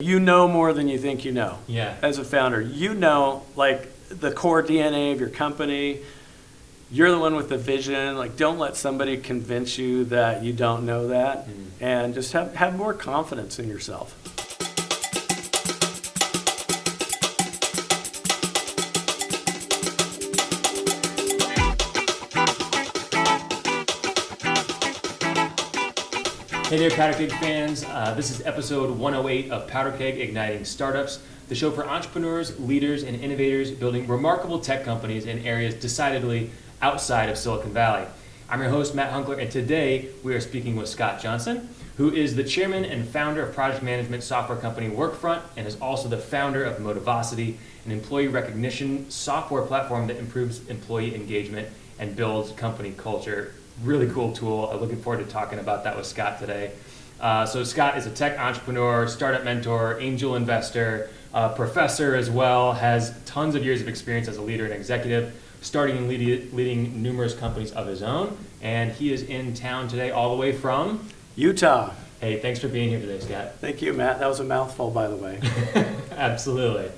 You know more than you think you know. Yeah. As a founder, you know, like, the core DNA of your company. You're the one with the vision. Like, don't let somebody convince you that you don't know that. And just have more confidence in yourself. Hey there, Powderkeg fans. This is episode 108 of Powderkeg Igniting Startups, the show for entrepreneurs, leaders, and innovators building remarkable tech companies in areas decidedly outside of Silicon Valley. I'm your host, Matt Hunkler, and today we are speaking with Scott Johnson, who is the chairman and founder of project management software company Workfront, and is also the founder of Motivosity, an employee recognition software platform that improves employee engagement and builds company culture. Really cool tool. I'm looking forward to talking about that with Scott today. So Scott is a tech entrepreneur, startup mentor, angel investor, professor as well, has tons of years of experience as a leader and executive, starting and leading numerous companies of his own. And he is in town today all the way from Utah. Hey, thanks for being here today, Scott. Thank you, Matt. That was a mouthful, by the way. Absolutely.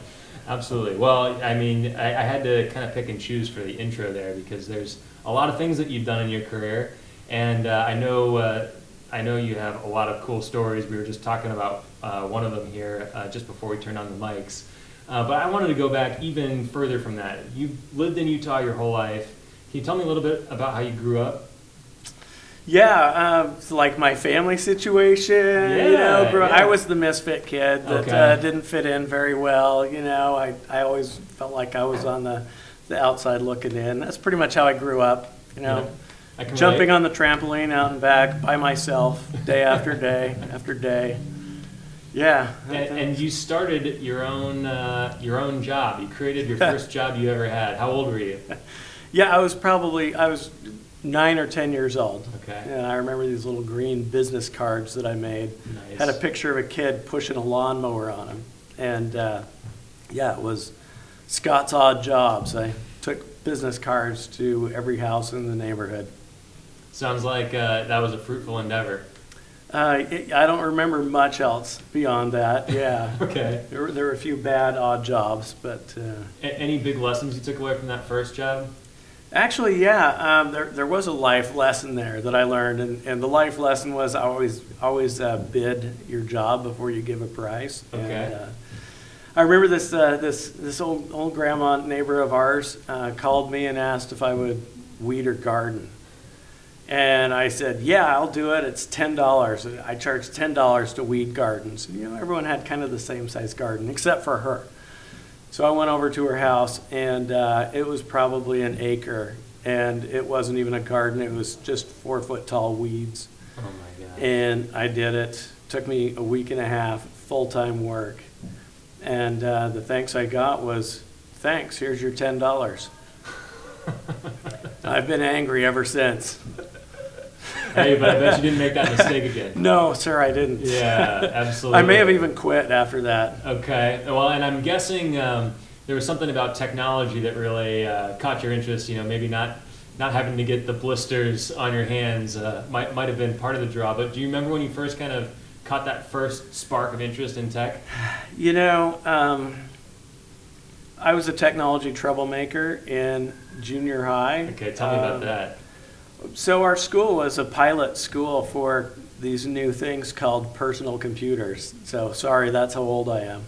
Well, I mean, I had to kind of pick and choose for the intro there because there's a lot of things that you've done in your career, and I know you have a lot of cool stories. We were just talking about one of them here just before we turned on the mics. But I wanted to go back even further from that. You've lived in Utah your whole life. Can you tell me a little bit about how you grew up? Yeah, it's like my family situation. Yeah. I was the misfit kid that didn't fit in very well. I always felt like I was on the outside looking in. That's pretty much how I grew up. Jumping on the trampoline out and back by myself, day after day after day. Yeah. And you started your own job. You created your first job you ever had. How old were you? Yeah, I was 9 or 10 years old. Okay. And I remember these little green business cards that I made. Nice. Had a picture of a kid pushing a lawnmower on him. And it was Scott's Odd Jobs. I took business cards to every house in the neighborhood. Sounds like that was a fruitful endeavor. I don't remember much else beyond that. Yeah. Okay. There were a few bad odd jobs, but Any big lessons you took away from that first job? Actually, yeah. There was a life lesson there that I learned, and the life lesson was always bid your job before you give a price. Okay. And, I remember this old grandma neighbor of ours called me and asked if I would weed her garden. And I said, yeah, I'll do it. It's $10. I charge $10 to weed gardens. Everyone had kind of the same size garden except for her. So I went over to her house, and it was probably an acre, and it wasn't even a garden. It was just 4-foot tall weeds. Oh my God. And I did it. Took me a week and a half, full-time work. And the thanks I got was, thanks, here's your $10. I've been angry ever since. Hey, but I bet you didn't make that mistake again. No, sir, I didn't. Yeah, absolutely. I may have even quit after that. Okay. Well, and I'm guessing there was something about technology that really caught your interest. Maybe not having to get the blisters on your hands might have been part of the draw. But do you remember when you first kind of caught that first spark of interest in tech? I was a technology troublemaker in junior high. Okay, tell me about that. So our school was a pilot school for these new things called personal computers. So sorry, that's how old I am.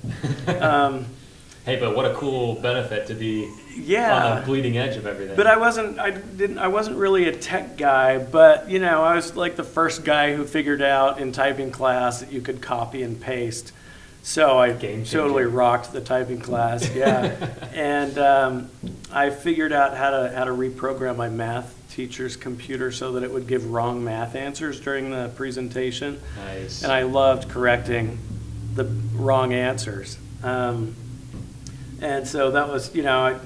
Hey, but what a cool benefit to be on the bleeding edge of everything. But I wasn't really a tech guy, but I was like the first guy who figured out in typing class that you could copy and paste. So I totally rocked the typing class, yeah. And I figured out how to reprogram my math teacher's computer so that it would give wrong math answers during the presentation. Nice. And I loved correcting the wrong answers. And so that was, that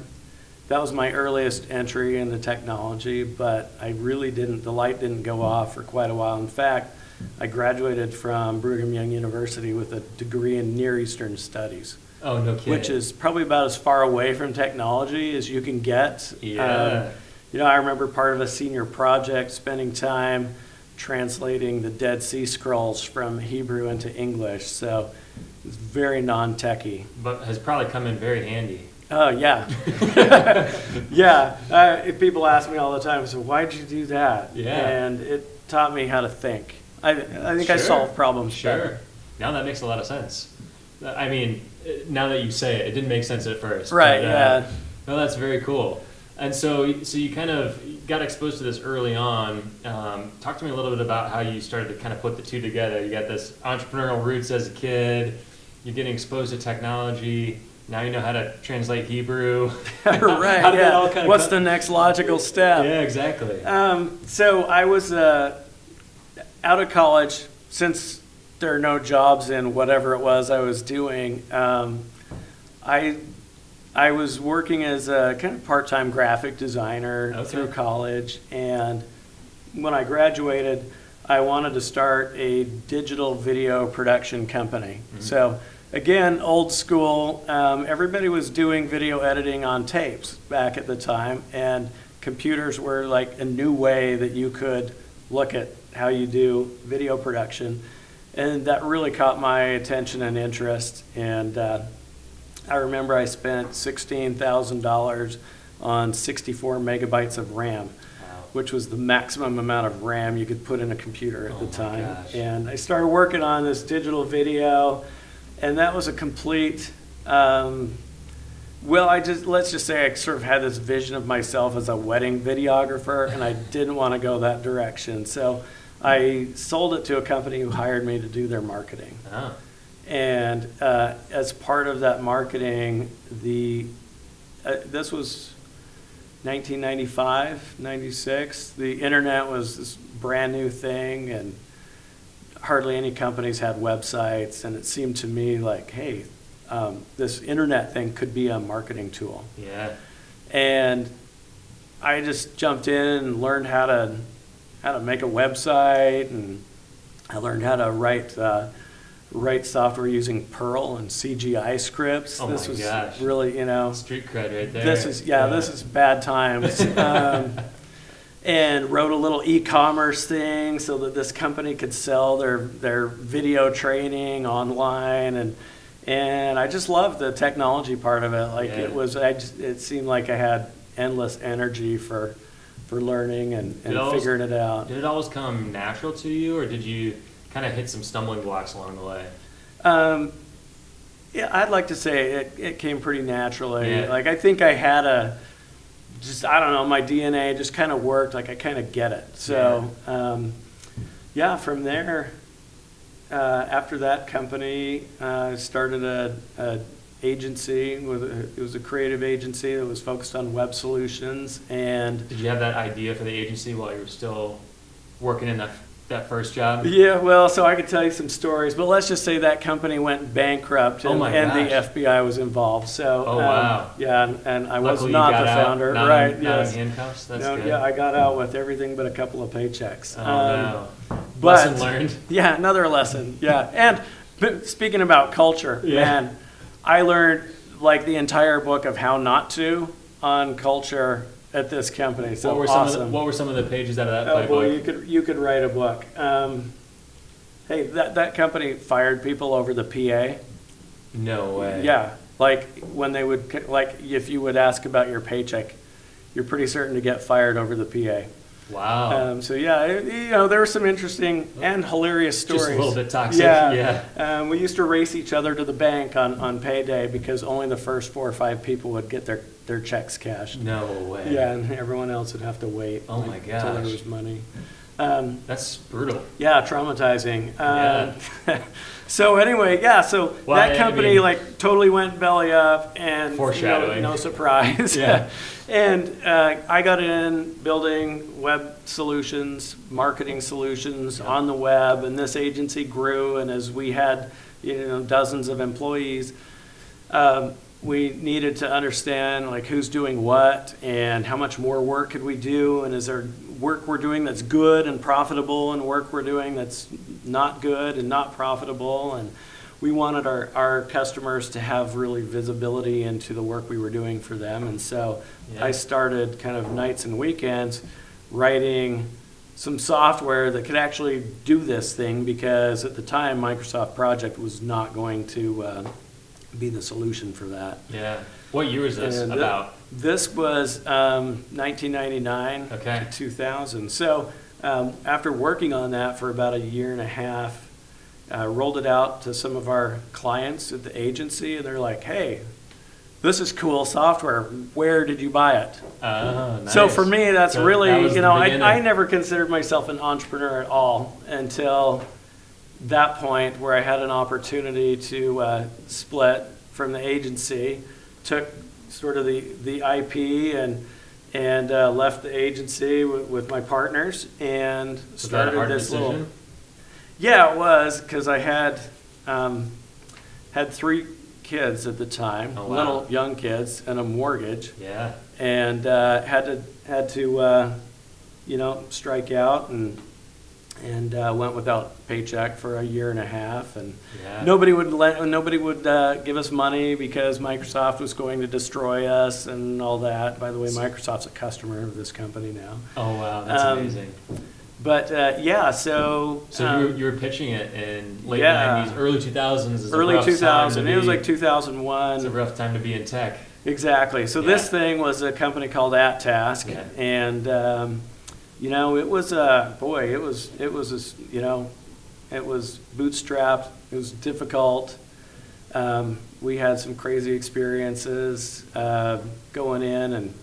was my earliest entry into technology, but the light didn't go off for quite a while. In fact, I graduated from Brigham Young University with a degree in Near Eastern Studies. Oh, no kidding. Which is probably about as far away from technology as you can get. Yeah. I remember part of a senior project spending time translating the Dead Sea Scrolls from Hebrew into English. So very non-techy. But has probably come in very handy. Oh, yeah. Yeah. If people ask me all the time, so why'd you do that? Yeah. And it taught me how to think. I think I Sure. solve problems better. Sure. Now that makes a lot of sense. I mean, now that you say it, it didn't make sense at first. Right, but, yeah. No, that's very cool. And so you kind of got exposed to this early on. Talk to me a little bit about how you started to kind of put the two together. You got this entrepreneurial roots as a kid. You're getting exposed to technology. Now you know how to translate Hebrew. Right, How did yeah. that all kind of What's the next logical step? Yeah, exactly. So I was out of college. Since there are no jobs in whatever it was I was doing, I was working as a kind of part-time graphic designer through college. And when I graduated, I wanted to start a digital video production company. Mm-hmm. So again, old school. Everybody was doing video editing on tapes back at the time, and computers were like a new way that you could look at how you do video production. And that really caught my attention and interest. And I remember I spent $16,000 on 64 megabytes of RAM, which was the maximum amount of RAM you could put in a computer at the time. Gosh. And I started working on this digital video. And that was a complete, let's just say I sort of had this vision of myself as a wedding videographer, and I didn't want to go that direction. So I sold it to a company who hired me to do their marketing. Oh. And as part of that marketing, this was 1995, 96. The internet was this brand new thing, and hardly any companies had websites, and it seemed to me like, hey, this internet thing could be a marketing tool. Yeah. And I just jumped in and learned how to make a website, and I learned how to write software using Perl and CGI scripts. Oh this my was gosh. Really, street cred right there. This is bad times. And wrote a little e-commerce thing so that this company could sell their video training online, and I just loved the technology part of it. Like it seemed like I had endless energy for learning and figuring it out. Did it always come natural to you, or did you kind of hit some stumbling blocks along the way? Yeah, I'd like to say it came pretty naturally. Yeah. Like I think I had my DNA just kind of worked. Like I kind of get it. So from there, after that company, started a agency. It was a creative agency that was focused on web solutions. And did you have that idea for the agency while you were still working in that first job? Yeah, well, so I could tell you some stories, but let's just say that company went bankrupt, and the FBI was involved. So, wow. Yeah, and I was Luckily not you got the founder, out, right? Not in handcuffs. That's good. Yeah, I got out with everything but a couple of paychecks. No. Lesson learned. Yeah, another lesson. Yeah, and speaking about culture, man, I learned like the entire book of how not to on culture at this company. So what were some of the pages out of that playbook? Boy, you could write a book. Hey, that company fired people over the PA. No way. Yeah, like when they would, if you would ask about your paycheck, you're pretty certain to get fired over the PA. Wow. There were some interesting and hilarious stories. Just a little bit toxic. Yeah. We used to race each other to the bank on payday because only the first 4 or 5 people would get their checks cashed. No way. Yeah, and everyone else would have to wait. Oh my gosh. Until there was money. That's brutal. Yeah, traumatizing. So anyway, that company totally went belly up, and foreshadowing. No surprise. Yeah. And I got in building web solutions, marketing solutions on the web, and this agency grew. And as we had dozens of employees, we needed to understand who's doing what and how much more work could we do, and is there work we're doing that's good and profitable and work we're doing that's not good and not profitable. And we wanted our customers to have really visibility into the work we were doing for them. And so I started kind of nights and weekends writing some software that could actually do this thing, because at the time Microsoft Project was not going to be the solution for that. Yeah. What year was this about? This was 1999 to 2000. So after working on that for about a year and a half, rolled it out to some of our clients at the agency, and they're like, hey, this is cool software. Where did you buy it? Nice. So for me, that's So really, that was the beginning. I never considered myself an entrepreneur at all until that point where I had an opportunity to split from the agency, took sort of the IP and left the agency with my partners and started that a hard this decision? little. Yeah, it was, because I had 3 kids at the time, Oh, wow. little young kids, and a mortgage, Yeah. and had to strike out and went without paycheck for a year and a half, and Yeah. nobody would give us money because Microsoft was going to destroy us and all that. By the way, Microsoft's a customer of this company now. Oh, wow. That's amazing. But so you were pitching it in late yeah. 90s, early 2000s. Is a early rough time 2000. to It was be- like 2001. It's a rough time to be in tech. Exactly. So Yeah. this thing was a company called AtTask, Yeah. and it was it was bootstrapped. It was difficult. We had some crazy experiences going in and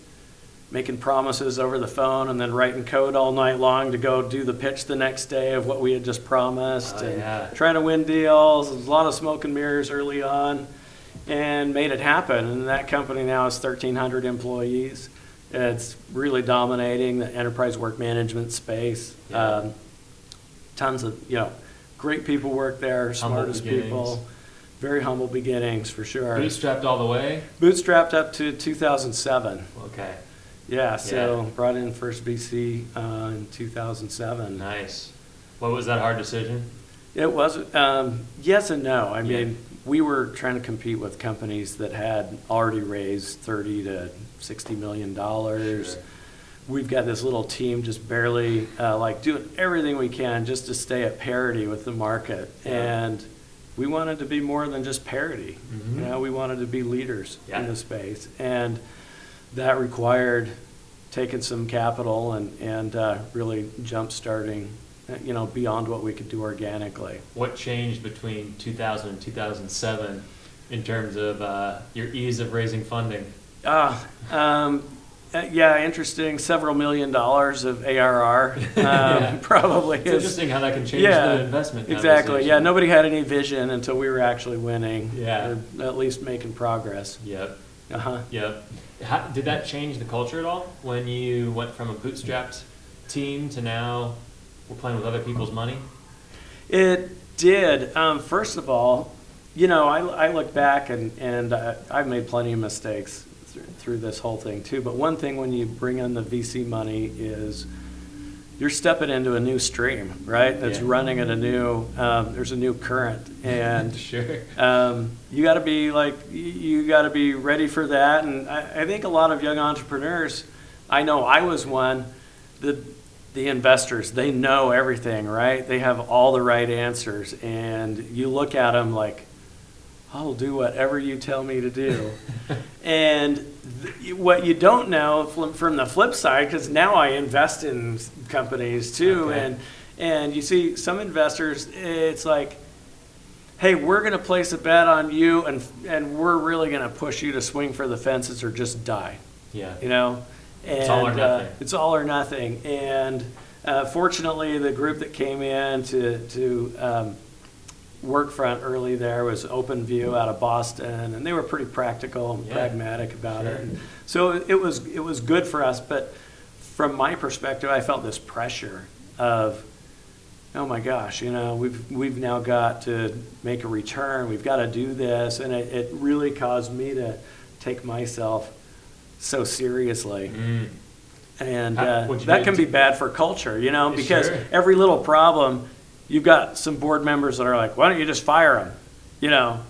making promises over the phone, and then writing code all night long to go do the pitch the next day of what we had just promised, Oh, and yeah. trying to win deals. There was a lot of smoke and mirrors early on, and made it happen. And that company now has 1,300 employees. It's really dominating the enterprise work management space. Yeah. Tons of great people work there, smartest beginnings. people. Very humble beginnings, for sure. Bootstrapped all the way? Bootstrapped up to 2007. Okay. Yeah, so Yeah. brought in first VC in 2007. Nice. What was that hard decision? It was yes and no. I Yeah. mean, we were trying to compete with companies that had already raised $30 to $60 million. Sure. We've got this little team just barely doing everything we can just to stay at parity with the market. Yeah. And we wanted to be more than just parity. Mhm. We wanted to be leaders Yeah. in the space. And that required taking some capital and really jump-starting, beyond what we could do organically. What changed between 2000 and 2007 in terms of your ease of raising funding? Interesting. Several $1 million of ARR, Yeah. probably. It's interesting how that can change Yeah, the investment exactly. conversation. Yeah, nobody had any vision until we were actually winning. Yeah. Or at least making progress. Yep. Uh-huh. Yep. Did that change the culture at all when you went from a bootstrapped team to now we're playing with other people's money? It did. First of all, I look back and I've made plenty of mistakes through this whole thing too. But one thing when you bring in the VC money is you're stepping into a new stream, right? That's Yeah. running at there's a new current, and Sure. you got to be ready for that. And I think a lot of young entrepreneurs, I know I was one, the investors, they know everything, right? They have all the right answers, and you look at them like, I'll do whatever you tell me to do. And what you don't know from the flip side, because now I invest in companies too, Okay. and you see some investors, it's like, hey, we're going to place a bet on you, and we're really going to push you to swing for the fences or just die. Yeah. And, It's all or nothing. It's all or nothing. And fortunately, the group that came in to Workfront early there was OpenView out of Boston, and they were pretty practical and Yeah, pragmatic about sure. it. And so it was good for us, but from my perspective, I felt this pressure of, oh my gosh, we've now got to make a return. We've got to do this, and it really caused me to take myself so seriously. Mm. And What'd you that do? can be bad for culture, because Sure. every little problem, you've got some board members that are like, why don't you just fire them?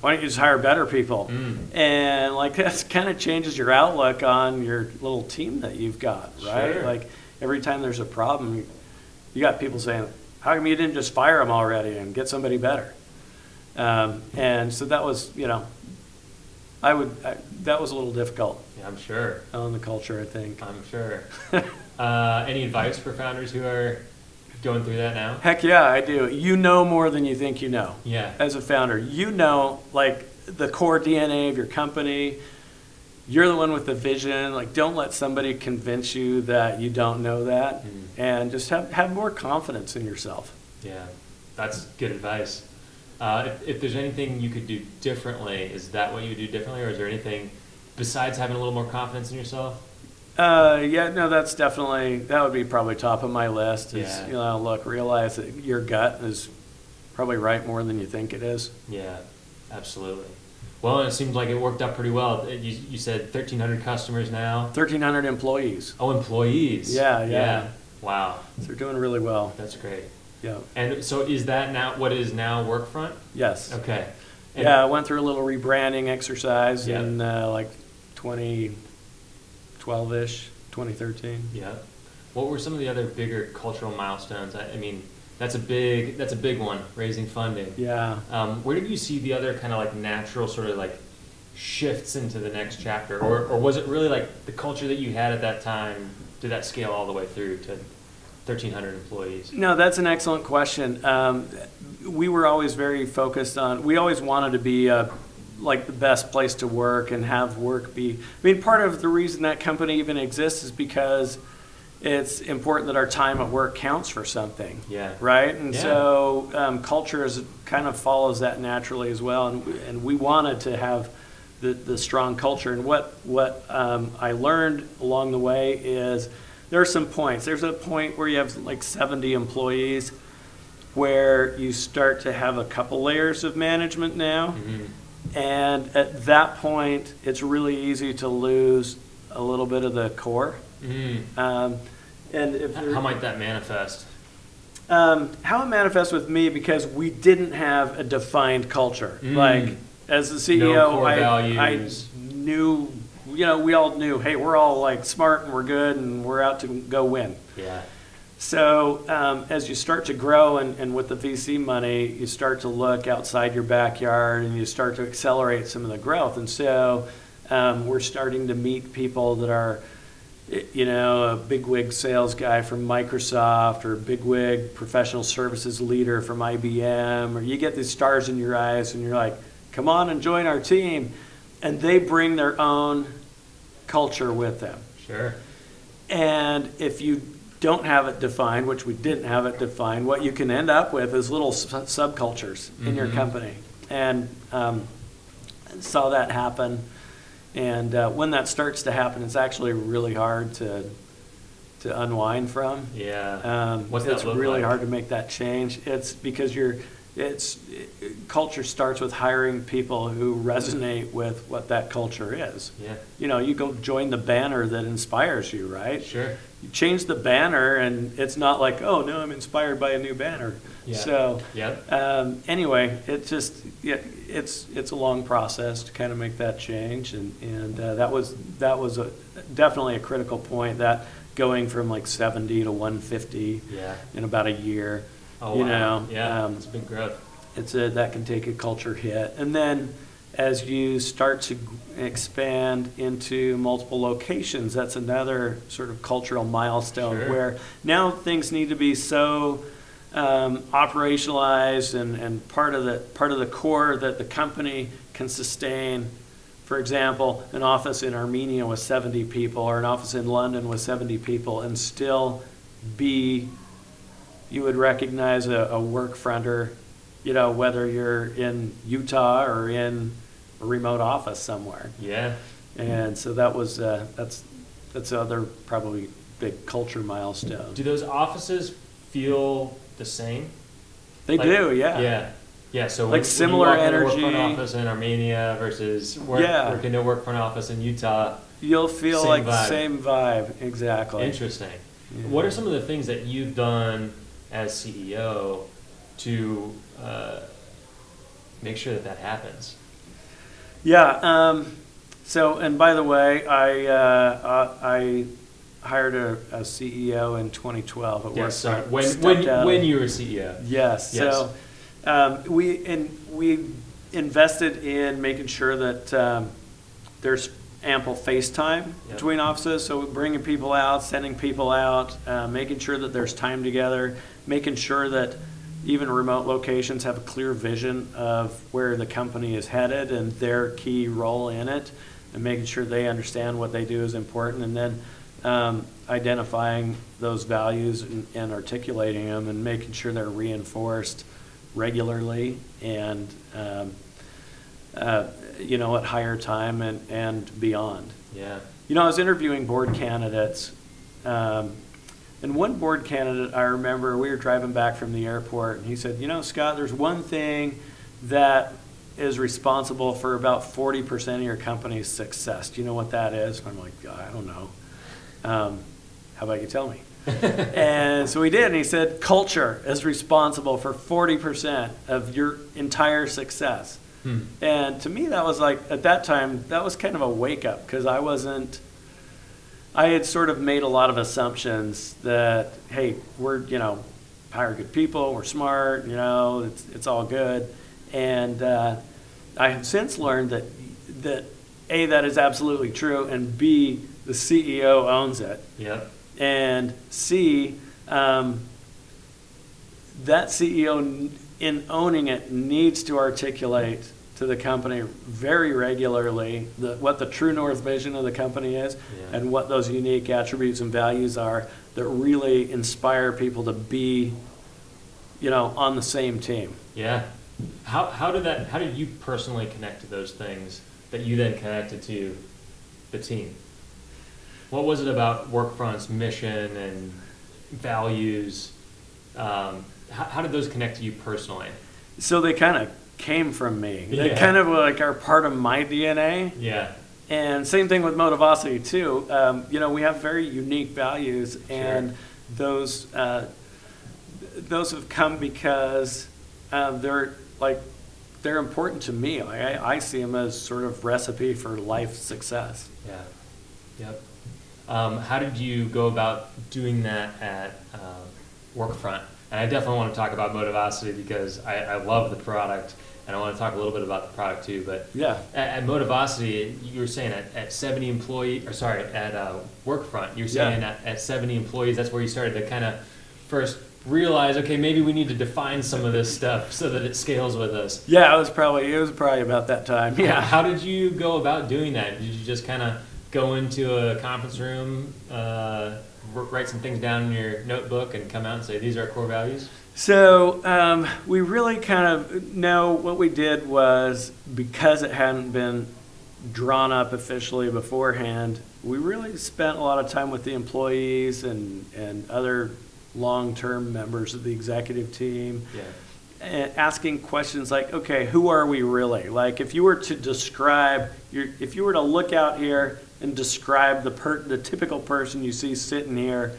Why don't you just hire better people? Mm. And that kind of changes your outlook on your little team that you've got, right? Sure. Like every time there's a problem, you got people saying, how come you didn't just fire them already and get somebody better? And so that was, that was a little difficult Yeah, I'm sure. on the culture, I think. I'm sure. Any advice for founders who are going through that now? Heck yeah, I do. You know more than you think you know. Yeah. As a founder, you know, like, the core DNA of your company. You're the one with the vision. Like, don't let somebody convince you that you don't know that, and just have more confidence in yourself. Yeah, that's good advice. If there's anything you could do differently, is that what you would do differently, or is there anything besides having a little more confidence in yourself? Yeah, no, that would be probably top of my list. Is, Yeah. realize that your gut is probably right more than you think it is. Yeah, absolutely. Well, it seems like it worked out pretty well. You said 1,300 customers now. 1,300 employees. Oh, employees. Yeah. Wow. So they're doing really well. That's great. Yeah. And so is that now what is now Workfront? Yes. Okay. And Yeah, I went through a little rebranding exercise Yeah. in like 2012-ish, 2013. Yeah. What were some of the other bigger cultural milestones? I mean, that's a big one, raising funding. Yeah. Where did you see the other kind of like natural sort of like shifts into the next chapter, or was it really like the culture that you had at that time? Did that scale all the way through to 1,300 employees? No, that's an excellent question. We were always very focused on. We always wanted to be like the best place to work and have work be. I mean, part of the reason that company even exists is because it's important that our time at work counts for something. Yeah. Right? And Yeah. so culture kind of follows that naturally as well. And we wanted to have the strong culture. And what I learned along the way is there are some points. There's a point where you have like 70 employees where you start to have a couple layers of management now. Mm-hmm. And at that point, it's really easy to lose a little bit of the core. Mm. And if How might that manifest? how it manifests with me, because we didn't have a defined culture. Like, as the CEO, No core I values. knew, we all knew, hey, we're all like smart and we're good and we're out to go win. Yeah. So as you start to grow and with the VC money, you start to look outside your backyard and you start to accelerate some of the growth. And so we're starting to meet people that are, a bigwig sales guy from Microsoft, or a bigwig professional services leader from IBM, or you get these stars in your eyes and you're like, come on and join our team. And they bring their own culture with them. Sure. And if you don't have it defined, which we didn't have it defined, what you can end up with is little subcultures in your company. And saw that happen. And when that starts to happen, it's actually really hard to unwind from. Yeah. What's that It's look really like? hard to make that change. It's because culture starts with hiring people who resonate with what that culture is. Yeah. You go join the banner that inspires you, right? Sure. You change the banner, and it's not like, oh, no, I'm inspired by a new banner. Yeah. So Yeah. anyway, it's a long process to kind of make that change, and that was definitely a critical point, that going from like 70 to 150 Yeah. in about a year. Oh, wow. Yeah. It's big growth. That can take a culture hit. And then as you start to expand into multiple locations, that's another sort of cultural milestone. Sure. Where now things need to be so operationalized and part of the core that the company can sustain. For example, an office in Armenia with 70 people, or an office in London with 70 people, and still be, you would recognize a Workfronter, whether you're in Utah or in a remote office somewhere. Yeah. And so that was that's other probably big culture milestone. Do those offices feel the same? They do, yeah. Yeah. Yeah. So Like when similar you walk into a energy. Workfront office in Armenia versus working in a Workfront office in Utah. You'll feel Same like vibe. the same vibe, exactly. Interesting. Yeah. What are some of the things that you've done as CEO to make sure that happens? Yeah. So, and by the way, I hired a CEO in 2012 at Yes, sorry. Workfront. When you were CEO. Yes. Yes. So we invested in making sure that there's ample face time between offices. So bringing people out, sending people out, making sure that there's time together, making sure that even remote locations have a clear vision of where the company is headed and their key role in it, and making sure they understand what they do is important, and then identifying those values and articulating them and making sure they're reinforced regularly and at higher time and beyond. Yeah. I was interviewing board candidates, and one board candidate I remember, we were driving back from the airport, and he said, Scott, there's one thing that is responsible for about 40% of your company's success. Do you know what that is? And I'm like, I don't know. How about you tell me? And so we did, and he said, culture is responsible for 40% of your entire success. And to me, that was like, at that time, that was kind of a wake up, because I had sort of made a lot of assumptions that, hey, we're, hire good people, we're smart, it's all good. And I have since learned that A, that is absolutely true, and B, the CEO owns it. Yep. And C, that CEO in owning it needs to articulate to the company very regularly what the true north vision of the company is, and what those unique attributes and values are that really inspire people to be, on the same team. Yeah. How did you personally connect to those things that you then connected to the team? What was it about Workfront's mission and values? How did those connect to you personally? So they kind of came from me. They Yeah. kind of like are part of my DNA. Yeah. And same thing with Motivosity too. We have very unique values, and those have come because they're important to me. I see them as sort of recipe for life success. Yeah. Yep. How did you go about doing that at Workfront? And I definitely want to talk about Motivosity because I love the product, and I want to talk a little bit about the product too. But yeah, at Motivosity, you were saying at 70 employees, at Workfront, you're saying at 70 employees, that's where you started to kind of first realize, okay, maybe we need to define some of this stuff so that it scales with us. Yeah, it was probably about that time. Yeah. How did you go about doing that? Did you just kind of go into a conference room, write some things down in your notebook, and come out and say, these are our core values? So we really kind of what we did was, because it hadn't been drawn up officially beforehand, we really spent a lot of time with the employees and other long-term members of the executive team, and asking questions like, okay, who are we really? Like, if you were to look out here and describe the typical person you see sitting here,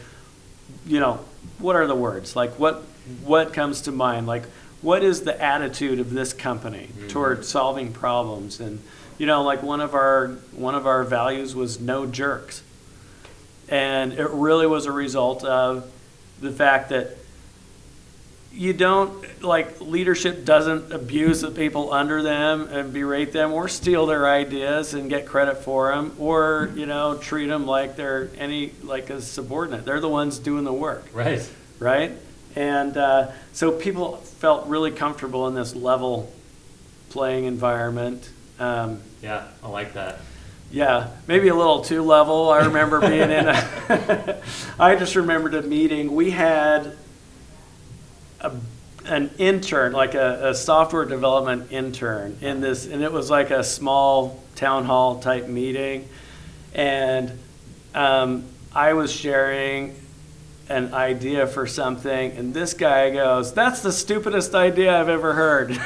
what are the words? Like, what comes to mind? Like, what is the attitude of this company toward solving problems? And like one of our values was no jerks, and it really was a result of the fact that leadership doesn't abuse the people under them and berate them or steal their ideas and get credit for them, or treat them like they're a subordinate. They're the ones doing the work. Right. And so people felt really comfortable in this level playing environment. Yeah, I like that. Yeah, maybe a little too level. I remember being in I just remembered a meeting. We had an intern, like a software development intern in this, and it was like a small town hall type meeting. And I was sharing an idea for something, and this guy goes, "That's the stupidest idea I've ever heard."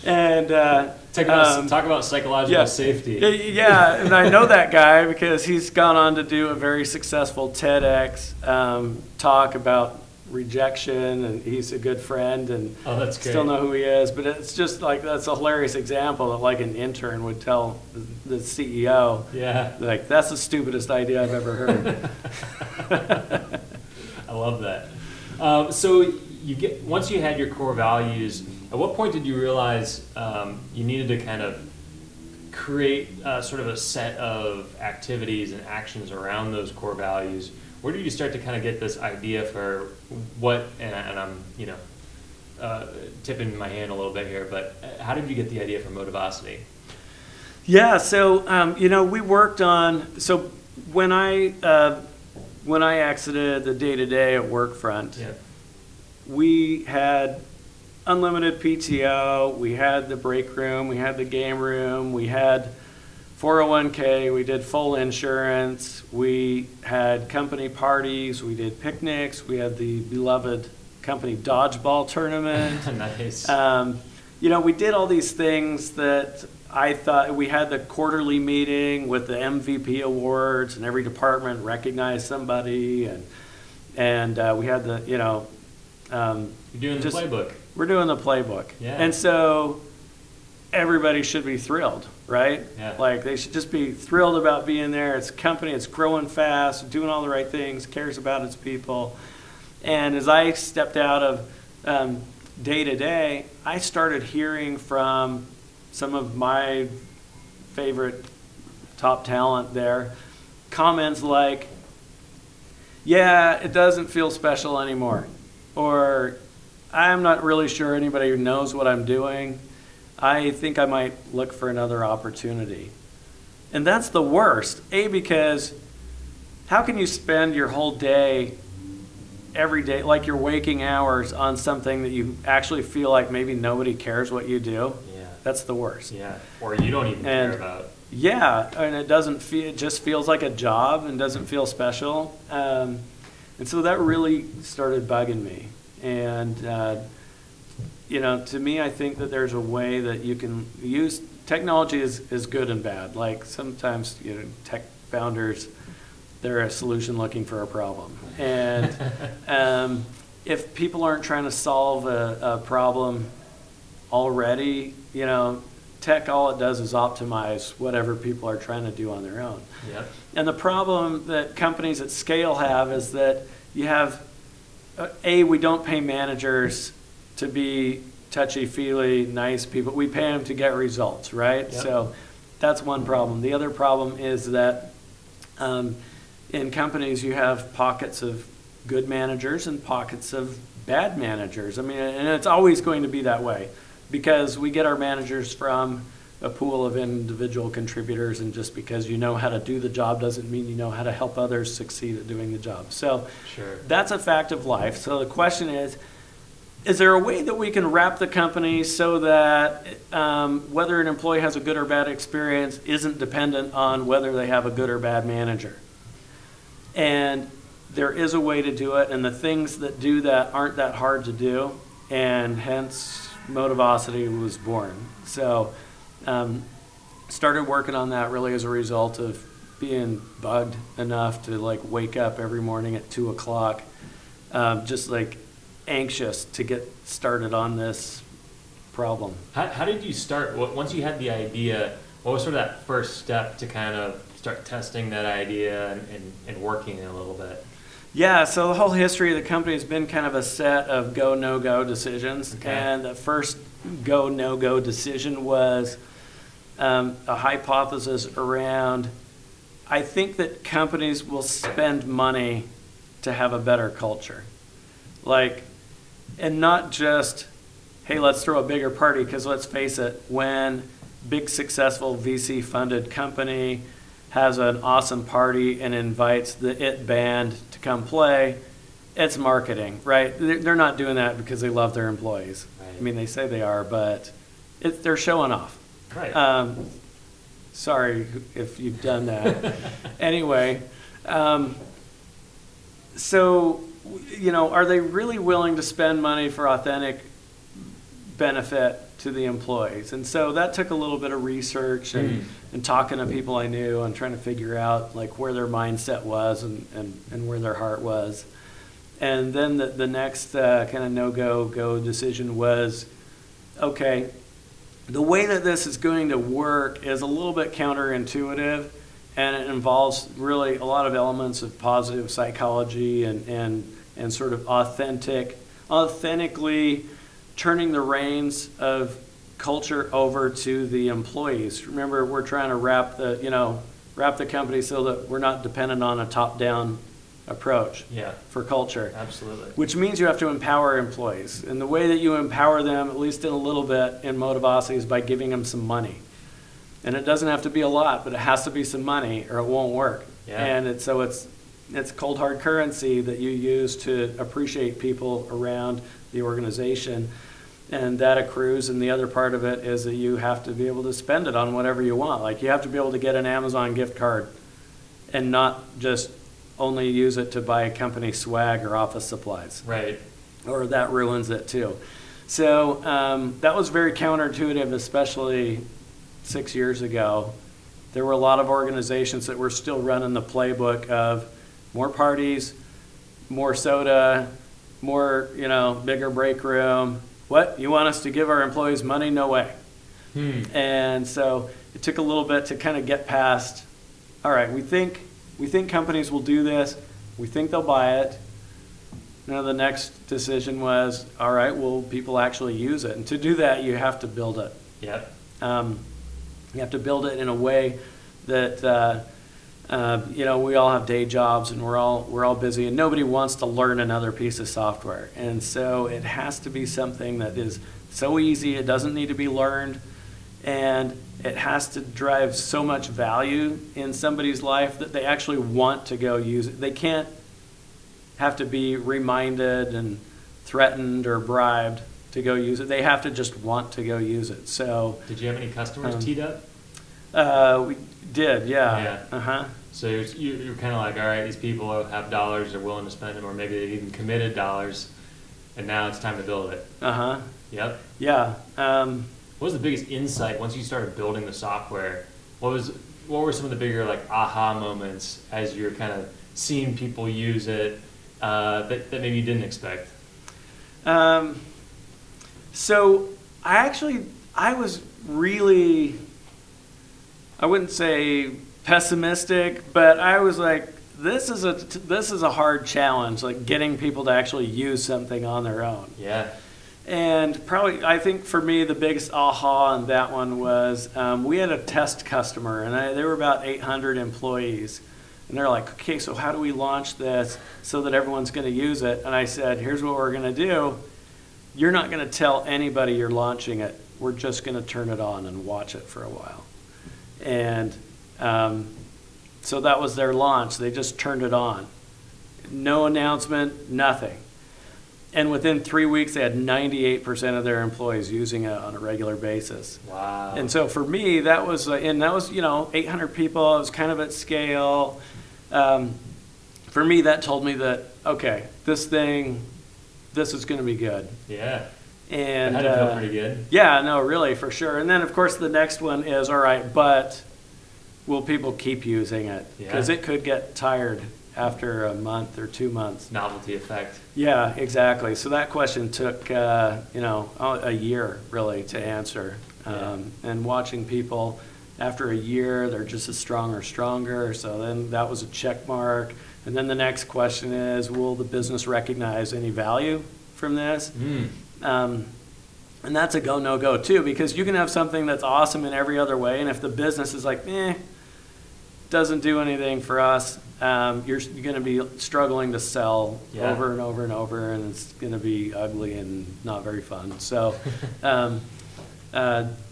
And talk about psychological safety. Yeah, and I know that guy because he's gone on to do a very successful TEDx talk about rejection, and he's a good friend, and Oh, that's great. still know who he is. But it's just like, that's a hilarious example that like an intern would tell the CEO, Yeah. like, that's the stupidest idea I've ever heard. I love that. So once you had your core values, at what point did you realize you needed to kind of create sort of a set of activities and actions around those core values? Where did you start to kind of get this idea for what, and I'm, tipping my hand a little bit here, but how did you get the idea for Motivosity? Yeah, so, we worked on, so when I exited the day-to-day at Workfront, Yeah. we had unlimited PTO, we had the break room, we had the game room, we had 401k, we did full insurance, we had company parties, we did picnics, we had the beloved company dodgeball tournament. Nice. We did all these things that I thought, we had the quarterly meeting with the MVP awards, and every department recognized somebody, and we had the, You're doing the playbook. We're doing the playbook. Yeah. And so everybody should be thrilled, right? Yeah. Like, they should just be thrilled about being there. It's a company, it's growing fast, doing all the right things, cares about its people. And as I stepped out of day to day, I started hearing from some of my favorite top talent there comments like, yeah, it doesn't feel special anymore. Or, I'm not really sure anybody knows what I'm doing. I think I might look for another opportunity. And that's the worst. Because how can you spend your whole day, every day, like your waking hours, on something that you actually feel like maybe nobody cares what you do? Yeah. That's the worst. Yeah. Or you don't even care about. Yeah, and it just feels like a job and doesn't feel special. And so that really started bugging me. And, to me, I think that there's a way that you can use technology is good and bad. Like, sometimes, tech founders, they're a solution looking for a problem. And if people aren't trying to solve a problem already, tech, all it does is optimize whatever people are trying to do on their own. Yep. And the problem that companies at scale have is that you have, we don't pay managers to be touchy-feely, nice people. We pay them to get results, right? Yep. So that's one problem. The other problem is that in companies you have pockets of good managers and pockets of bad managers. I mean, and it's always going to be that way, because we get our managers from a pool of individual contributors, and just because you know how to do the job doesn't mean you know how to help others succeed at doing the job. So Sure. That's a fact of life. So the question is there a way that we can wrap the company so that whether an employee has a good or bad experience isn't dependent on whether they have a good or bad manager? And there is a way to do it, and the things that do that aren't that hard to do, and hence Motivosity was born. So started working on that really as a result of being bugged enough to like wake up every morning at 2:00, just like anxious to get started on this problem. How did you start? Once you had the idea, what was sort of that first step to kind of start testing that idea and working it a little bit? Yeah, so the whole history of the company has been kind of a set of go, no-go decisions. Okay. And the first go, no-go decision was a hypothesis around, I think that companies will spend money to have a better culture. Like, and not just, hey, let's throw a bigger party, because let's face it, when big successful VC-funded company has an awesome party and invites the IT band to come play, it's marketing, right? They're not doing that because they love their employees. Right. I mean, they say they are, but they're showing off. Right. Sorry if you've done that. Anyway, so, are they really willing to spend money for authentic benefit to the employees? And so that took a little bit of research and talking to people I knew and trying to figure out like where their mindset was and where their heart was. And then the next kind of no-go decision was, okay, the way that this is going to work is a little bit counterintuitive, and it involves really a lot of elements of positive psychology and sort of authentically turning the reins of culture over to the employees. Remember, we're trying to wrap the company so that we're not dependent on a top-down approach for culture. Absolutely. Which means you have to empower employees. And the way that you empower them, at least in a little bit in Motivosity, is by giving them some money. And it doesn't have to be a lot, but it has to be some money or it won't work. Yeah. And it's cold hard currency that you use to appreciate people around the organization. And that accrues, and the other part of it is that you have to be able to spend it on whatever you want. Like, you have to be able to get an Amazon gift card and not just only use it to buy company swag or office supplies. Right. Or that ruins it too. So that was very counterintuitive, especially 6 years ago. There were a lot of organizations that were still running the playbook of more parties, more soda, more, bigger break room. What? You want us to give our employees money? No way. And so it took a little bit to kind of get past, all right, we think companies will do this. We think they'll buy it. Now the next decision was, all right, will people actually use it? And to do that, you have to build it. Yep. You have to build it in a way that we all have day jobs and we're all busy, and nobody wants to learn another piece of software. And so it has to be something that is so easy, it doesn't need to be learned, and it has to drive so much value in somebody's life that they actually want to go use it. They can't have to be reminded and threatened or bribed to go use it. They have to just want to go use it. So, did you have any customers teed up? We did, yeah. Uh-huh. So you're kind of like, all right, these people have dollars, they're willing to spend them, or maybe they've even committed dollars, and now it's time to build it. Uh-huh. Yep. Yeah. What was the biggest insight once you started building the software? What were some of the bigger aha moments as you're kind of seeing people use it that maybe you didn't expect? So I was really, I wouldn't say pessimistic, but I was like, this is a hard challenge, like getting people to actually use something on their own. Yeah. And probably, I think for me, the biggest aha on that one was we had a test customer, and they were about 800 employees. And they're like, okay, so how do we launch this so that everyone's going to use it? And I said, here's what we're going to do. You're not going to tell anybody you're launching it. We're just going to turn it on and watch it for a while. And so that was their launch. They just turned it on. No announcement, nothing. And within 3 weeks, they had 98% of their employees using it on a regular basis. Wow. And so for me, that was 800 people. It was kind of at scale. For me, that told me that, okay, this is going to be good. Yeah. And that had to feel pretty good. Yeah, no, really, for sure. And then, of course, the next one is, all right, but will people keep using it? Because it could get tired after a month or 2 months. Novelty effect. Yeah, exactly. So that question took, a year, really, to answer. And watching people, after a year, they're just as strong or stronger. So then that was a check mark. And then the next question is, will the business recognize any value from this? And that's a go, no go, too, because you can have something that's awesome in every other way, and if the business is like, doesn't do anything for us, you're going to be struggling to sell over and over and over, and it's going to be ugly and not very fun. So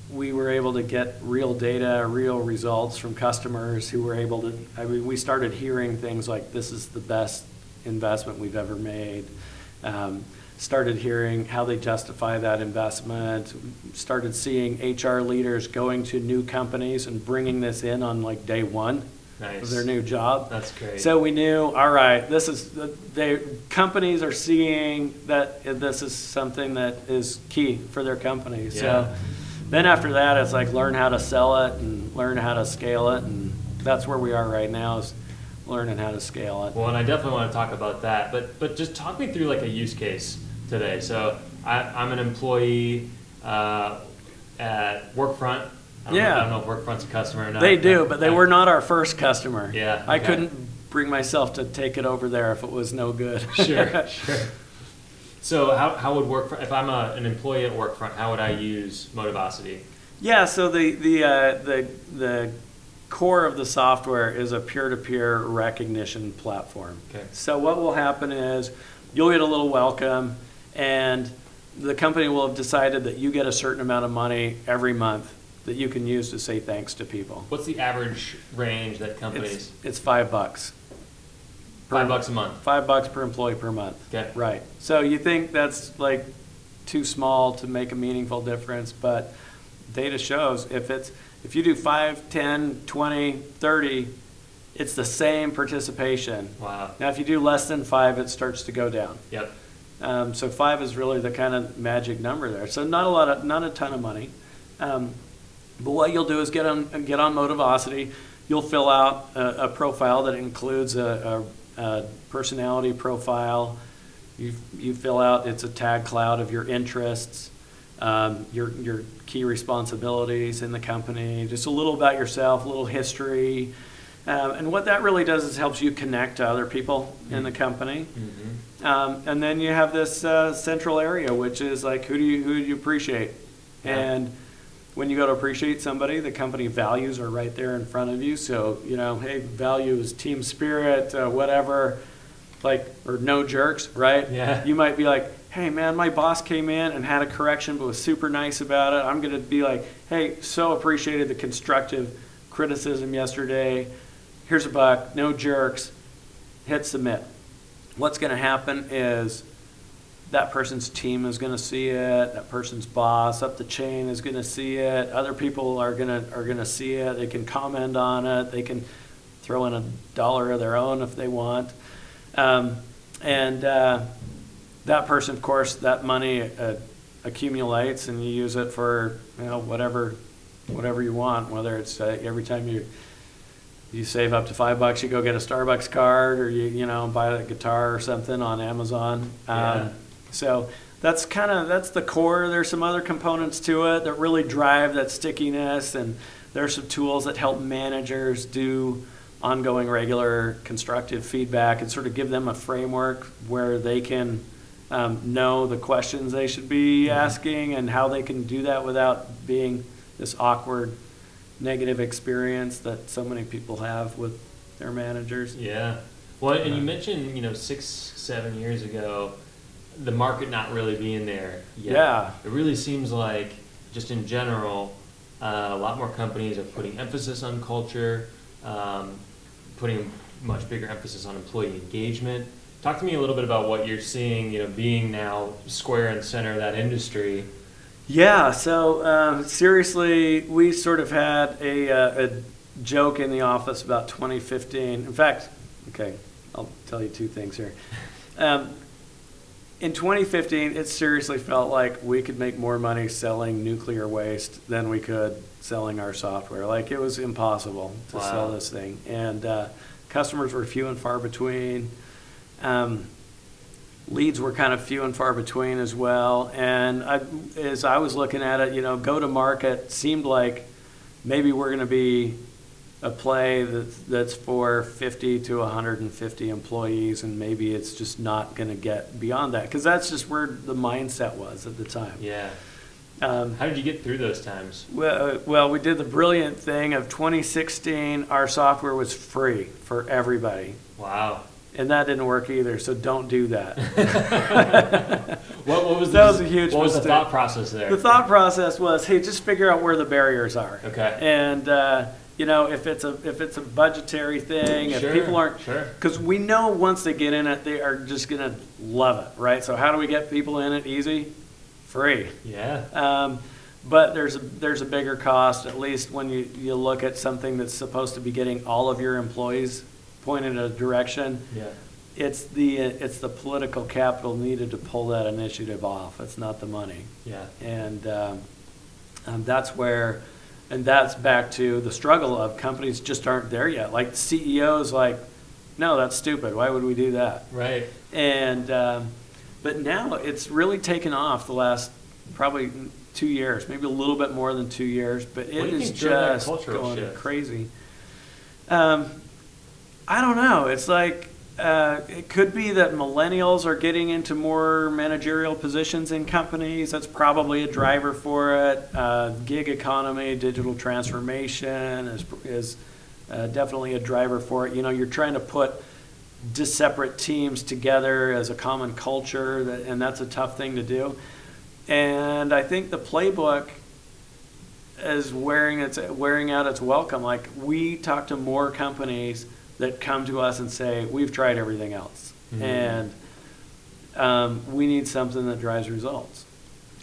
we were able to get real data, real results from customers who were able to, we started hearing things like, this is the best investment we've ever made. Started hearing how they justify that investment, started seeing HR leaders going to new companies and bringing this in on day one of their new job. That's great. So we knew, all right, companies are seeing that this is something that is key for their company. Yeah. So then after that, it's like learn how to sell it and learn how to scale it, and that's where we are right now. Is learning how to scale it. Well, and I definitely want to talk about that, but just talk me through like a use case today. So I'm an employee at Workfront. I don't know if Workfront's a customer or not. They do, but they were not our first customer. Yeah. Okay. I couldn't bring myself to take it over there if it was no good. Sure. So how would Workfront, if I'm an employee at Workfront, how would I use Motivosity? Yeah, so the core of the software is a peer-to-peer recognition platform. Okay. So what will happen is you'll get a little welcome, and the company will have decided that you get a certain amount of money every month that you can use to say thanks to people. What's the average range that companies? It's $5. $5 a month. $5 per employee per month. Okay. Right. So you think that's like too small to make a meaningful difference, but data shows if you do 5, 10, 20, 30, it's the same participation. Wow. Now if you do less than 5, it starts to go down. Yep. So 5 is really the kind of magic number there. So not a ton of money. But what you'll do is get on Motivosity. You'll fill out a profile that includes a personality profile. You fill out, it's a tag cloud of your interests, your key responsibilities in the company, just a little about yourself, a little history. And what that really does is helps you connect to other people in the company. Mm-hmm. And then you have this central area, which is like, who do you appreciate? Yeah. And when you go to appreciate somebody, the company values are right there in front of you. So, hey, values, team spirit, whatever, or no jerks, right? Yeah. You might be like, hey, man, my boss came in and had a correction but was super nice about it. I'm going to be like, hey, so appreciated the constructive criticism yesterday. Here's $1, no jerks, hit submit. What's going to happen is that person's team is going to see it. That person's boss up the chain is going to see it. Other people are going to see it. They can comment on it. They can throw in $1 of their own if they want. That person, of course, that money accumulates, and you use it for whatever you want. Whether it's every time you save up to $5, you go get a Starbucks card, or you buy a guitar or something on Amazon. Yeah. So that's the core. There's some other components to it that really drive that stickiness, and there's some tools that help managers do ongoing, regular, constructive feedback and sort of give them a framework where they can know the questions they should be asking and how they can do that without being this awkward, negative experience that so many people have with their managers. Yeah. Well, and you mentioned, 6-7 years ago, the market not really being there yet. Yeah. It really seems like, just in general, a lot more companies are putting emphasis on culture, putting much bigger emphasis on employee engagement. Talk to me a little bit about what you're seeing, being now square and center of that industry. Yeah, so seriously, we sort of had a joke in the office about 2015. In fact, okay, I'll tell you two things here. In 2015, it seriously felt like we could make more money selling nuclear waste than we could selling our software. Like, it was impossible to sell this thing. And customers were few and far between. Leads were kind of few and far between as well. And as I was looking at it, go-to-market seemed like maybe we're going to be a play that's for 50 to 150 employees, and maybe it's just not going to get beyond that, because that's just where the mindset was at the time. Yeah. How did you get through those times? Well, we did the brilliant thing of 2016. Our software was free for everybody. Wow. And that didn't work either, so don't do that. What was that was a huge What was mistake. the thought process there? The thought process was, hey, just figure out where the barriers are. Okay. And if it's a budgetary thing, if people aren't, because we know once they get in it, they are just gonna love it, right? So how do we get people in it easy? Free. Yeah. But there's a bigger cost, at least when you look at something that's supposed to be getting all of your employees pointed in a direction. Yeah. It's the political capital needed to pull that initiative off. It's not the money. Yeah. And that's back to the struggle of companies just aren't there yet. Like CEOs, no, that's stupid. Why would we do that? Right. And but now it's really taken off the last probably 2 years, maybe a little bit more than 2 years, but it is just going crazy. I don't know. It's like it could be that millennials are getting into more managerial positions in companies. That's probably a driver for it. Gig economy, digital transformation is definitely a driver for it. You know, you're trying to put separate teams together as a common culture, and that's a tough thing to do. And I think the playbook is wearing out its welcome. Like, we talk to more companies that come to us and say, we've tried everything else, and we need something that drives results.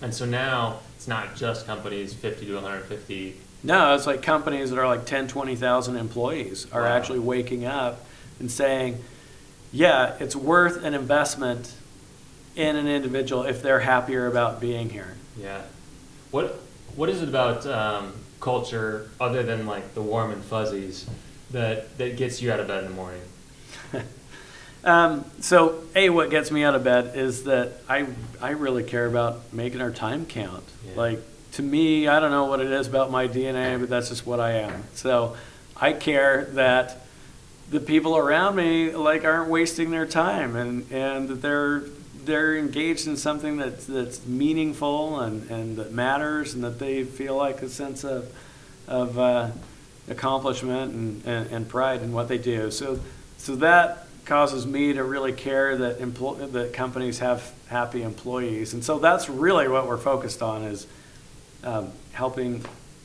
And so now it's not just companies 50 to 150. No, it's like companies that are like 10, 20,000 employees are actually waking up and saying, yeah, it's worth an investment in an individual if they're happier about being here. Yeah. What is it about culture, other than like the warm and fuzzies, that gets you out of bed in the morning? So what gets me out of bed is that I really care about making our time count. Yeah. Like, to me, I don't know what it is about my DNA, but that's just what I am. So I care that the people around me like aren't wasting their time, and that they're engaged in something that's meaningful and that matters, and that they feel like a sense of accomplishment and pride in what they do. So that causes me to really care that companies have happy employees. And so that's really what we're focused on, is helping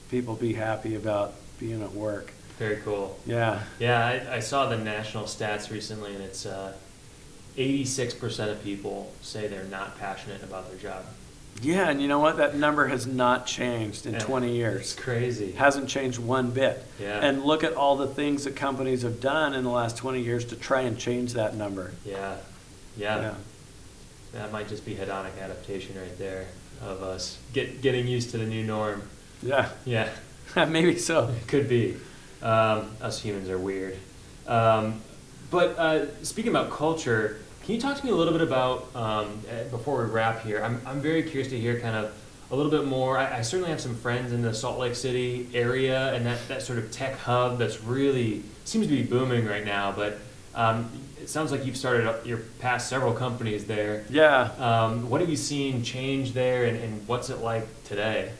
people be happy about being at work. Very cool. Yeah. Yeah, I saw the national stats recently, and it's 86% of people say they're not passionate about their job. Yeah, and you know what? That number has not changed in 20 years. It's crazy. Hasn't changed one bit. Yeah. And look at all the things that companies have done in the last 20 years to try and change that number. Yeah. That might just be hedonic adaptation right there, of us getting used to the new norm. Yeah. Maybe so. It could be. Us humans are weird. But speaking about culture, can you talk to me a little bit about, before we wrap here, I'm very curious to hear kind of a little bit more. I certainly have some friends in the Salt Lake City area, and that sort of tech hub that's really seems to be booming right now, but it sounds like you've started up your past several companies there. Yeah. What have you seen change there, and what's it like today?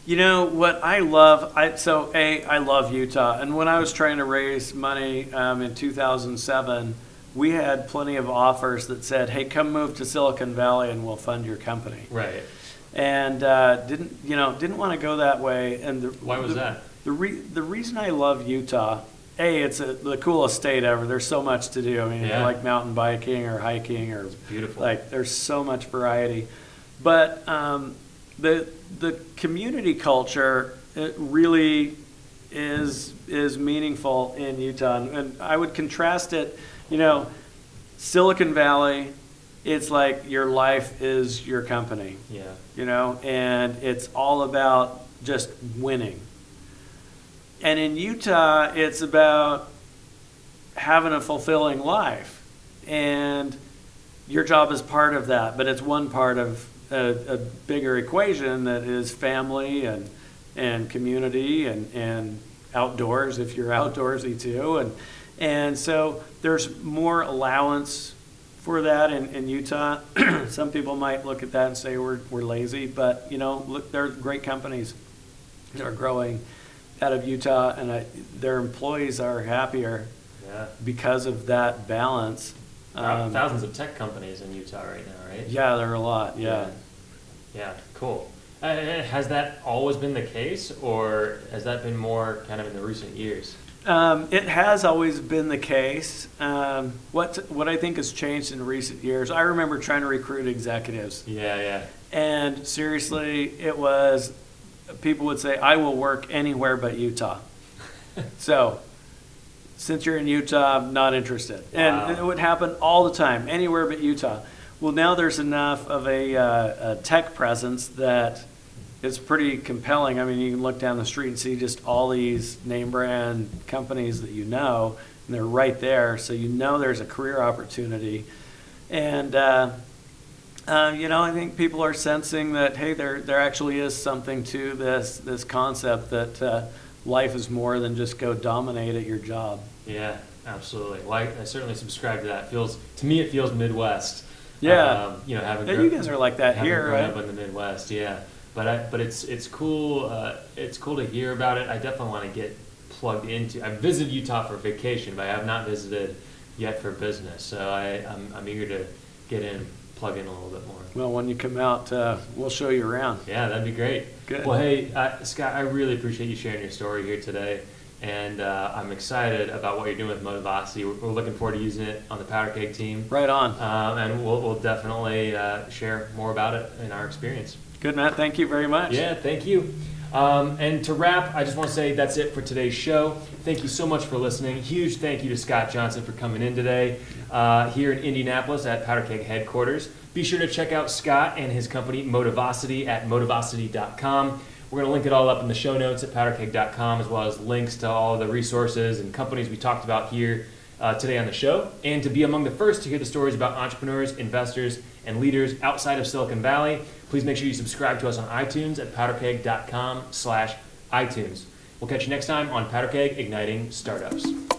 You know what I love? I love Utah, and when I was trying to raise money in 2007, we had plenty of offers that said, "Hey, come move to Silicon Valley, and we'll fund your company." Right. And didn't want to go that way. And why was that? The reason I love Utah, it's the coolest state ever. There's so much to do. I mean, yeah. Like mountain biking or hiking, or it's beautiful. Like, there's so much variety, but the community culture, it really is meaningful in Utah, and I would contrast it. Silicon Valley, it's like your life is your company. Yeah. And it's all about just winning. And in Utah, it's about having a fulfilling life, and your job is part of that, but it's one part of a bigger equation that is family and community and outdoors, if you're outdoorsy too, and so there's more allowance for that in Utah. Some people might look at that and say we're lazy, but look, there are great companies that are growing out of Utah, and their employees are happier because of that balance. Thousands of tech companies in Utah right now, right? Yeah, there are a lot. Yeah, cool. Has that always been the case, or has that been more kind of in the recent years? It has always been the case. What I think has changed in recent years, I remember trying to recruit executives. Yeah. And seriously, it was, people would say, I will work anywhere but Utah. So, since you're in Utah, I'm not interested. Wow. And it would happen all the time, anywhere but Utah. Well, now there's enough of a tech presence that it's pretty compelling. I mean, you can look down the street and see just all these name brand companies that and they're right there, so you know there's a career opportunity. And I think people are sensing that, hey, there actually is something to this concept that life is more than just go dominate at your job. Yeah, absolutely. Well, I certainly subscribe to that. To me, it feels Midwest. Yeah. Having you guys are like that here, grown right? up in the Midwest, yeah. But it's cool. It's cool to hear about it. I definitely want to get plugged into. I've visited Utah for vacation, but I have not visited yet for business. So I'm eager to get in, plug in a little bit more. Well, when you come out, we'll show you around. Yeah, that'd be great. Good. Well, hey, Scott, I really appreciate you sharing your story here today. And I'm excited about what you're doing with Motivosity. We're looking forward to using it on the Powderkeg team. Right on. And we'll definitely share more about it in our experience. Good, Matt. Thank you very much. Yeah, thank you. And to wrap, I just want to say that's it for today's show. Thank you so much for listening. Huge thank you to Scott Johnson for coming in today here in Indianapolis at Powderkeg headquarters. Be sure to check out Scott and his company Motivosity at motivosity.com. We're going to link it all up in the show notes at powderkeg.com, as well as links to all the resources and companies we talked about here today on the show. And to be among the first to hear the stories about entrepreneurs, investors, and leaders outside of Silicon Valley, please make sure you subscribe to us on iTunes at powderkeg.com/iTunes. We'll catch you next time on Powderkeg Igniting Startups.